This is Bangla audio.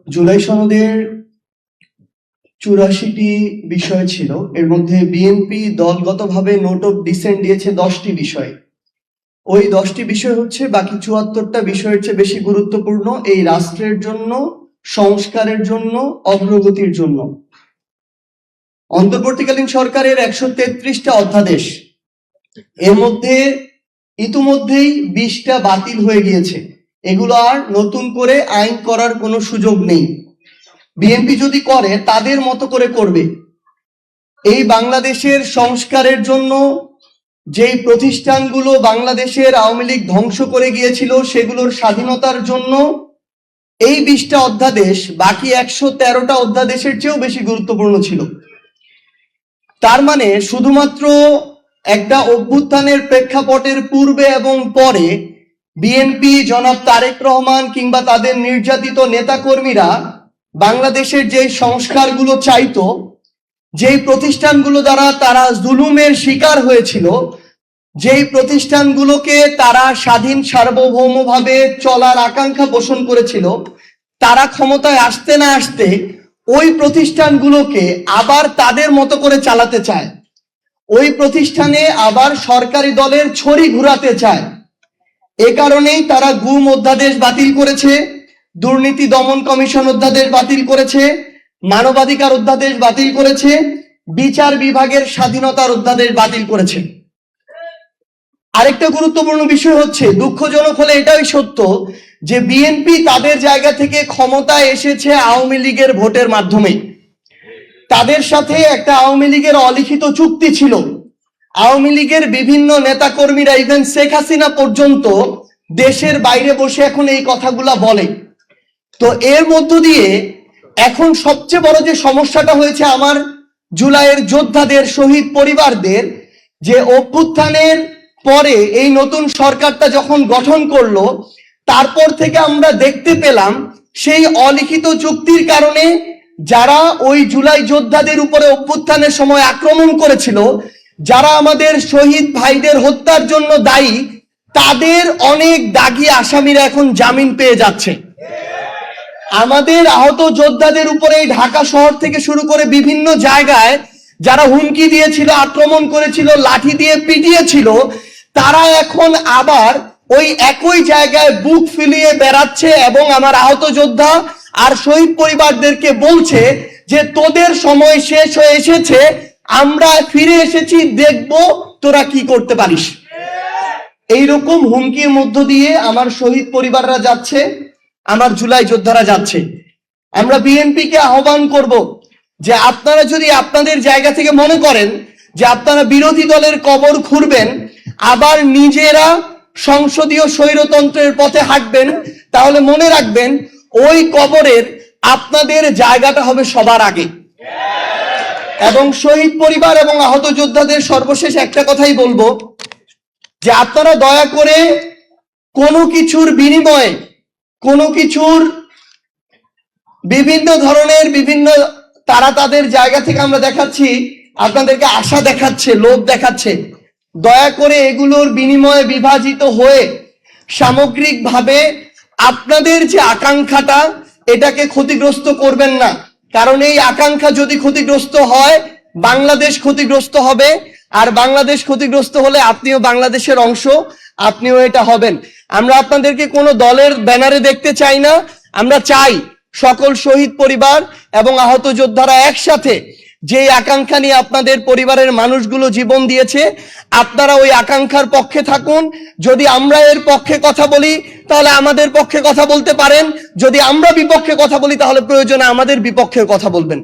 জুলাই সনদের ৮৪টি বিষয় ছিল, এর মধ্যে বিএনপি দলগতভাবে নোট অফ ডিসেন্ট দিয়েছে 10টি বিষয়। ওই 10টি বিষয় হচ্ছে বাকি ৭৪টা বিষয়ের চেয়ে বেশি গুরুত্বপূর্ণ এই রাষ্ট্রের জন্য, সংস্কারের জন্য, অগ্রগতির জন্য। অন্তর্বর্তীকালীন সরকারের ১৩৩টা অধ্যাদেশ, এর মধ্যে ইতিমধ্যেই 20টা বাতিল হয়ে গিয়েছে। এগুলো আর নতুন করে আইন করার কোনো সুযোগ নেই। বিএনপি যদি করে তাদের মতো করে করবে। এই বাংলাদেশের সংস্কারের জন্য যেই প্রতিষ্ঠানগুলো বাংলাদেশের আওয়ামী লীগ ধ্বংস করে গিয়েছিল সেগুলোর স্বাধীনতার জন্য এই 20টা অধ্যাদেশ বাকি 113টা অধ্যাদেশের চেয়েও বেশি গুরুত্বপূর্ণ ছিল। তার মানে শুধুমাত্র একটা অভ্যুত্থানের প্রেক্ষাপটের পূর্বে এবং পরে বিএনপি, জনাব তারেক রহমান কিংবা তাদের নির্যাতিত নেতাকর্মীরা বাংলাদেশের যে সংস্কারগুলো চাইতো, যেই প্রতিষ্ঠানগুলো দ্বারা তারা জুলুমের শিকার হয়েছিল, যেই প্রতিষ্ঠানগুলোকে তারা স্বাধীন সার্বভৌমভাবে চলার আকাঙ্ক্ষা পোষণ করেছিল, তারা ক্ষমতায় আসতে না আসতে ওই প্রতিষ্ঠানগুলোকে আবার তাদের মতো করে চালাতে চায়, ওই প্রতিষ্ঠানে আবার সরকারি দলের ছড়ি ঘুরাতে চায়। এ কারণেই তারা গুম অধ্যাদেশ বাতিল করেছে, দুর্নীতি দমন কমিশন অধ্যাদেশ বাতিল করেছে, মানবাধিকার অধ্যাদেশ বাতিল করেছে, বিচার বিভাগের স্বাধীনতার অধ্যাদেশ বাতিল করেছে। আরেকটা গুরুত্বপূর্ণ বিষয় হচ্ছে, দুঃখজনক হলে এটাই সত্য যে বিএনপি তাদের জায়গা থেকে ক্ষমতায় এসেছে আওয়ামী লীগের ভোটের মাধ্যমে। তাদের সাথে একটা আওয়ামী লীগের অলিখিত চুক্তি ছিল। আওয়ামী লীগের বিভিন্ন নেতাকর্মীরা, ইভেন শেখ হাসিনা পর্যন্ত দেশের বাইরে বসে এখন এই কথাগুলা বলে। তো এর মধ্য দিয়ে এখন সবচেয়ে বড় যে সমস্যাটা হয়েছে আমার জুলাইয়ের যোদ্ধাদের, শহীদ পরিবারদের, যে অভ্যুত্থানের পরে এই নতুন সরকারটা যখন গঠন করলো, তারপর থেকে আমরা দেখতে পেলাম সেই অলিখিত চুক্তির কারণে যারা ওই জুলাই যোদ্ধাদের উপরে অভ্যুত্থানের সময় আক্রমণ করেছিল, যারা আমাদের শহীদ ভাইদের হত্যার জন্য দায়ী, তাদের অনেক দাগী আসামিরা এখন জামিন পেয়ে যাচ্ছে। আমাদের আহত যোদ্ধাদের উপরে ঢাকা শহর থেকে শুরু করে বিভিন্ন জায়গায় যারা হুমকি দিয়েছিল, আক্রমণ করেছিল, লাঠি দিয়ে পিটিয়েছিল, তারা এখন আবার ওই একই জায়গায় বুক ফুলিয়ে বেড়াচ্ছে এবং আমার আহত যোদ্ধা আর শহীদ পরিবারদেরকে বলছে যে তোদের সময় শেষ হয়ে এসেছে, আমরা ফিরে এসেছি, দেখব তোরা কি করতে পারিস। এইরকম হুমকির মধ্য দিয়ে আমার শহীদ পরিবাররা যাচ্ছে, আমার জুলাই যোদ্ধারা যাচ্ছে। আমরা বিএনপিকে আহ্বান করব যে আপনারা যদি আপনাদের জায়গা থেকে মনে করেন যে আপনারা বিরোধী দলের কবর খুঁড়বেন, আবার নিজেরা সংসদীয় স্বৈরতন্ত্রের পথে হাঁটবেন, তাহলে মনে রাখবেন ওই কবরের আপনাদের জায়গাটা হবে সবার আগে। এবং শহীদ পরিবার এবং আহত যোদ্ধাদের সর্বশেষ একটা কথাই বলবো যে আপনারা দয়া করে কোনো কিছুর বিনিময়ে, কোনো কিছুর বিভিন্ন ধরনের তারা তাদের জায়গা থেকে আমরা দেখাচ্ছি, আপনাদেরকে আশা দেখাচ্ছে, লোভ দেখাচ্ছে, দয়া করে এগুলোর বিনিময়ে বিভাজিত হয়ে সামগ্রিকভাবে আপনাদের যে আকাঙ্ক্ষাটা, এটাকে ক্ষতিগ্রস্ত করবেন না। কারণ এই আকাঙ্ক্ষা যদি ক্ষতিগ্রস্ত হয়, বাংলাদেশ ক্ষতিগ্রস্ত হবে, আর বাংলাদেশ ক্ষতিগ্রস্ত হলে আপনিও বাংলাদেশের অংশ, আপনিও এটা হবেন। আমরা আপনাদেরকে কোনো দলের ব্যানারে দেখতে চাই না। আমরা চাই সকল শহীদ পরিবার এবং আহত যোদ্ধারা একসাথে যে আকাঙ্ক্ষা নিয়ে আপনাদের পরিবারের মানুষগুলো জীবন দিয়েছে, আপনারা ওই আকাঙ্ক্ষার পক্ষে থাকুন। যদি আমরা এর পক্ষে কথা বলি তাহলে আমাদের পক্ষে কথা বলতে পারেন, যদি আমরা বিপক্ষে কথা বলি তাহলে প্রয়োজনে আমাদের বিপক্ষে কথা বলবেন।